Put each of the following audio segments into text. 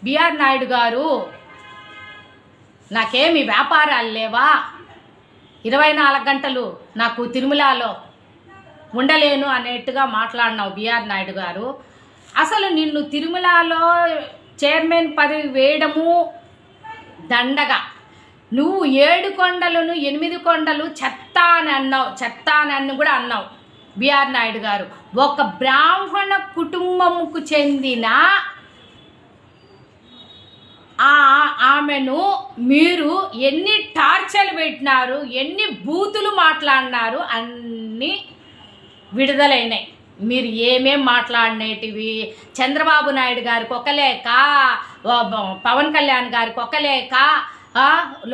BR Naidu గారు, నాకేమి వ్యాపారాలు లేవా? 24 గంటలు నాకు తిరుమలలో ఉండలేను అనేట్టుగా మాట్లాడినావు బిఆర్ నాయుడు గారు. అసలు నిన్ను తిరుమలలో చైర్మన్ పదవి వేయడము దండగా. నువ్వు 7 కొండలను 8 కొండలు చెత్త అని అన్నావు, చెత్త అని కూడా అన్నావు బిఆర్ నాయుడు గారు. ఒక బ్రాహ్మణ కుటుంబంకు చెందిన ఆమెను మీరు ఎన్ని టార్చర్లు పెట్టినారు, ఎన్ని బూతులు మాట్లాడినారు, అన్నీ విడుదలైనాయి. మీరు ఏమేం మాట్లాడినేటివి, చంద్రబాబు నాయుడు గారికి ఒక లేఖ, పవన్ కళ్యాణ్ గారికి ఒక లేఖ,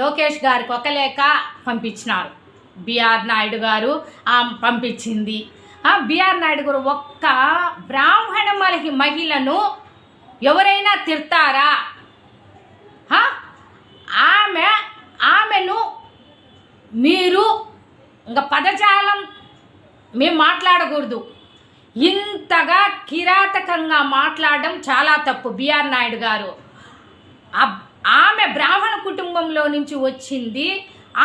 లోకేష్ గారికి ఒక లేఖ పంపించినారు. బిఆర్ నాయుడు గారు పంపించింది. బిఆర్ నాయుడు గారు ఒక్క బ్రాహ్మణ మహిళను ఎవరైనా తిడతారా? ఆమెను మీరు ఇంకా పదజాలం మేము మాట్లాడకూడదు. ఇంతగా కిరాతకంగా మాట్లాడడం చాలా తప్పు బిఆర్ నాయుడు గారు. ఆమె బ్రాహ్మణ కుటుంబంలో నుంచి వచ్చింది.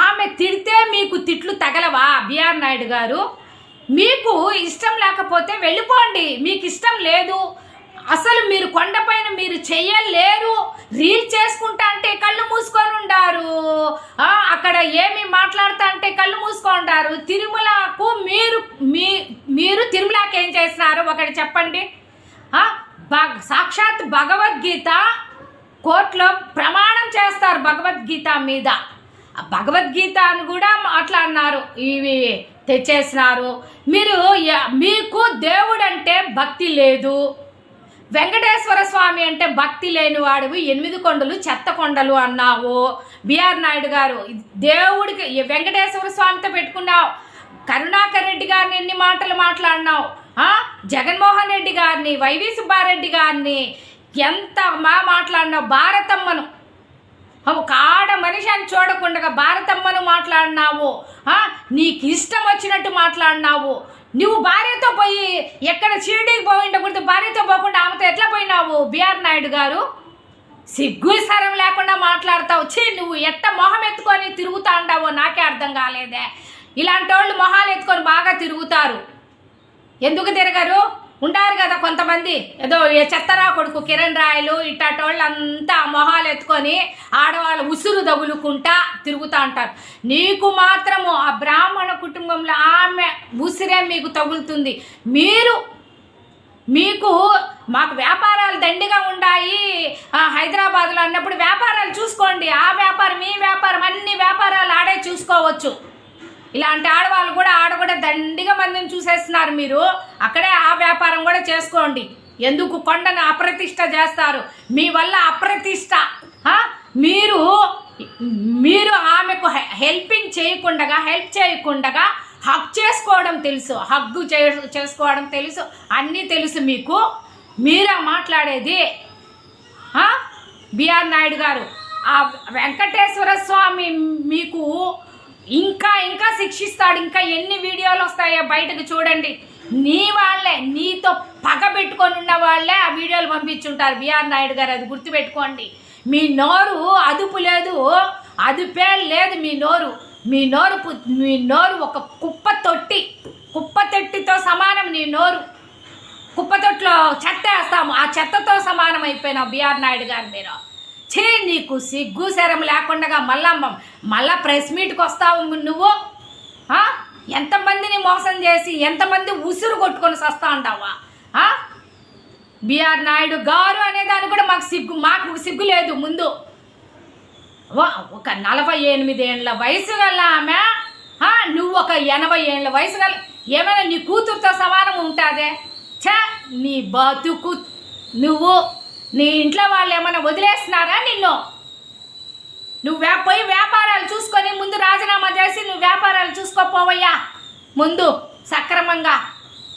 ఆమె తిడితే మీకు తిట్లు తగలవా బిఆర్ నాయుడు గారు? మీకు ఇష్టం లేకపోతే వెళ్ళిపోండి. మీకు ఇష్టం లేదు, అసలు మీరు కొండపైన మీరు చెయ్యలేరు. రీల్ చేసుకుంటా అంటే కళ్ళు మూసుకొని ఉండారు, అక్కడ ఏమి మాట్లాడుతా అంటే కళ్ళు మూసుకొని ఉండారు. తిరుమలకు మీరు తిరుమలకి ఏం చేసినారు ఒకటి చెప్పండి. సాక్షాత్ భగవద్గీత కోర్టులో ప్రమాణం చేస్తారు భగవద్గీత మీద. భగవద్గీత అని కూడా మాట్లాడినారు, ఇవి తెచ్చేసినారు. మీకు దేవుడు అంటే భక్తి లేదు, వెంకటేశ్వర స్వామి అంటే భక్తి లేని వాడివి 8 కొండలు చెత్త కొండలు అన్నావు బిఆర్ నాయుడు గారు. దేవుడికి వెంకటేశ్వర స్వామితో పెట్టుకున్నావు. కరుణాకర్ రెడ్డి గారిని ఎన్ని మాటలు మాట్లాడినావు, జగన్మోహన్ రెడ్డి గారిని, వైవి సుబ్బారెడ్డి గారిని ఎంత మాట్లాడినావు. భారతమ్మను ఒక ఆడ మనిషి అని చూడకుండా భారతమ్మను మాట్లాడినావు. నీకు ఇష్టం వచ్చినట్టు మాట్లాడినావు. నువ్వు భార్యతో పోయి ఎక్కడ షిరిడీకి పోయిండకూడదు, భార్యతో పోకుండా ఆమెతో ఎట్లా పోయినావు బిఆర్ నాయుడు గారు? సిగ్గు సరం లేకుండా మాట్లాడతావు. నువ్వు ఎట్ట మొహం ఎత్తుకొని తిరుగుతా ఉండావో నాకే అర్థం కాలేదే. ఇలాంటి వాళ్ళు మొహాలు ఎత్తుకొని బాగా తిరుగుతారు. ఎందుకు తిరగరు? ఉంటారు కదా కొంతమంది, ఏదో చెత్తరా కొడుకు కిరణ్ రాయలు ఇట్టాటోళ్ళు అంతా మొహాలు ఎత్తుకొని ఆడవాళ్ళు ఉసురు తగులుకుంటా తిరుగుతూ ఉంటారు. నీకు మాత్రము ఆ బ్రాహ్మణ కుటుంబంలో ఆమె ఉసిరే మీకు తగులుతుంది. మీకు మాకు వ్యాపారాలు దండిగా ఉన్నాయి హైదరాబాద్లో అన్నప్పుడు వ్యాపారాలు చూసుకోండి. ఆ వ్యాపారం ఈ వ్యాపారం అన్ని వ్యాపారాలు ఆడే చూసుకోవచ్చు. ఇలాంటి ఆడవాళ్ళు కూడా కూడా దండిగా మందిని చూసేస్తున్నారు. మీరు అక్కడే ఆ వ్యాపారం కూడా చేసుకోండి. ఎందుకు కొండను అప్రతిష్ట చేస్తారు? మీ వల్ల అప్రతిష్ట. మీరు ఆమెకు హెల్ప్ చేయకుండా హక్ చేసుకోవడం తెలుసు, హగ్గు చేసుకోవడం తెలుసు, అన్నీ తెలుసు మీకు. మీరా మాట్లాడేది? బిఆర్ నాయుడు గారు, ఆ వెంకటేశ్వర స్వామి మీకు ఇంకా శిక్షిస్తాడు. ఇంకా ఎన్ని వీడియోలు వస్తాయో బయటకు చూడండి. నీ వాళ్ళే, నీతో పగ పెట్టుకొని ఉన్న వాళ్ళే ఆ వీడియోలు పంపించుంటారు బిఆర్ నాయుడు గారు. అది గుర్తుపెట్టుకోండి. మీ నోరు అదుపు లేదు, అదుపే లేదు మీ నోరు ఒక కుప్ప తొట్టితో సమానం. నీ నోరు కుప్ప తొట్టులో చెత్త వేస్తాము, ఆ చెత్తతో సమానం అయిపోయినావు బిఆర్ నాయుడు గారు. మీరు నీకు సిగ్గు శరం లేకుండా మళ్ళా ప్రెస్ మీట్కి వస్తావు నువ్వు. ఎంతమందిని మోసం చేసి ఎంతమంది ఉసురు కొట్టుకొని వస్తా ఉంటావా? బిఆర్ నాయుడు గారు అనేదాన్ని కూడా మాకు సిగ్గు లేదు. ముందు ఒక 48 ఏళ్ళ వయసు గల ఆమె, నువ్వు ఒక 80 ఏళ్ళ వయసు గల, ఏమైనా నీ కూతురుతో సమానం ఉంటుందే? నీ బతుకు నువ్వు, నీ ఇంట్లో వాళ్ళు ఏమైనా వదిలేస్తున్నారా నిన్ను? నువ్వు పోయి వ్యాపారాలు చూసుకొని ముందు రాజీనామా చేసి నువ్వు వ్యాపారాలు చూసుకోపోవయ్యా ముందు సక్రమంగా.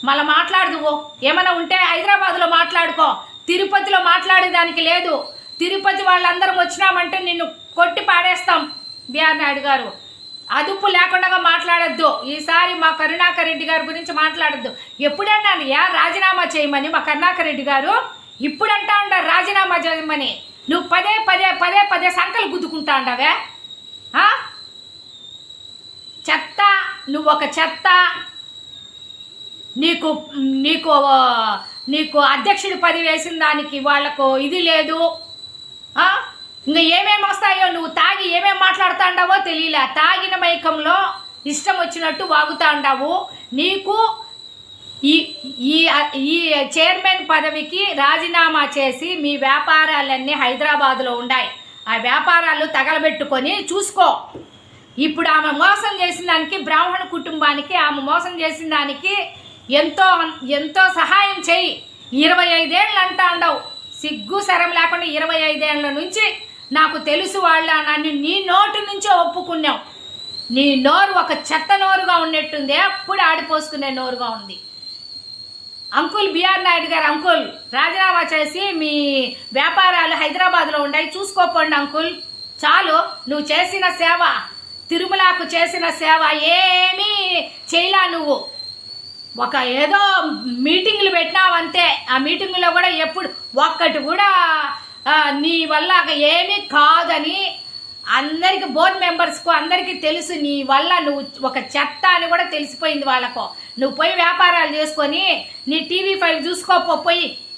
మళ్ళీ మాట్లాడదువు. ఏమైనా ఉంటే హైదరాబాద్లో మాట్లాడుకో, తిరుపతిలో మాట్లాడేదానికి లేదు. తిరుపతి వాళ్ళందరం వచ్చినామంటే నిన్ను కొట్టి పాడేస్తాం బిఆర్ నాయుడు గారు. అదుపు లేకుండా మాట్లాడద్దు. ఈసారి మా కరుణాకర్ రెడ్డి గారి గురించి మాట్లాడద్దు. ఎప్పుడన్నా రాజీనామా చేయమని మా కరుణాకర్ రెడ్డి గారు ఇప్పుడు అంటా ఉంటారు రాజీనామా చేయమని. నువ్వు పదే పదే పదే పదే సంకలు గుద్దుకుంటా ఉండవే. చెత్త, నువ్వు ఒక చెత్త. నీకు నీకు నీకు అధ్యక్షుడి పదవి వేసిన దానికి వాళ్లకు ఇది లేదు. ఇంకా ఏమేమి వస్తాయో, నువ్వు తాగి ఏమేమి మాట్లాడుతూ ఉండవో తెలియలే. తాగిన మైకంలో ఇష్టం వచ్చినట్టు వాగుతా ఉండవు. నీకు ఈ ఈ చైర్మన్ పదవికి రాజీనామా చేసి మీ వ్యాపారాలన్నీ హైదరాబాద్లో ఉన్నాయి. ఆ వ్యాపారాలు తగలబెట్టుకొని చూసుకో. ఇప్పుడు ఆమె మోసం చేసిన దానికి, బ్రాహ్మణ కుటుంబానికి ఆమె మోసం చేసిన దానికి ఎంతో ఎంతో సహాయం చెయ్యి. 25 ఏళ్ళు అంటా ఉండవు, సిగ్గు శరం లేకుండా 25 ఏళ్ళ నుంచి నాకు తెలుసు వాళ్ళ నన్ను నీ నోటు నుంచే ఒప్పుకున్నావు. నీ నోరు ఒక చెత్త నోరుగా ఉన్నట్టుంది, అప్పుడు ఆడిపోసుకునే నోరుగా ఉంది. అంకుల్ బిఆర్ నాయుడు గారు, అంకుల్ రాజీనామా చేసి మీ వ్యాపారాలు హైదరాబాద్లో ఉన్నాయి, చూసుకోపోండి అంకుల్. చాలు, నువ్వు చేసిన సేవ, తిరుమలకు చేసిన సేవ ఏమీ చేయలా. నువ్వు ఒక ఏదో మీటింగ్లు పెట్టినావంతే. ఆ మీటింగులో కూడా ఎప్పుడు ఒక్కటి కూడా నీ వల్ల ఏమీ కాదని అందరికి, బోర్డు మెంబర్స్కు అందరికీ తెలుసు. నీ వల్ల నువ్వు ఒక చెత్త అని కూడా తెలిసిపోయింది వాళ్ళకు. నువ్వు పోయి వ్యాపారాలు చేసుకొని నీ TV5 చూసుకోపోయి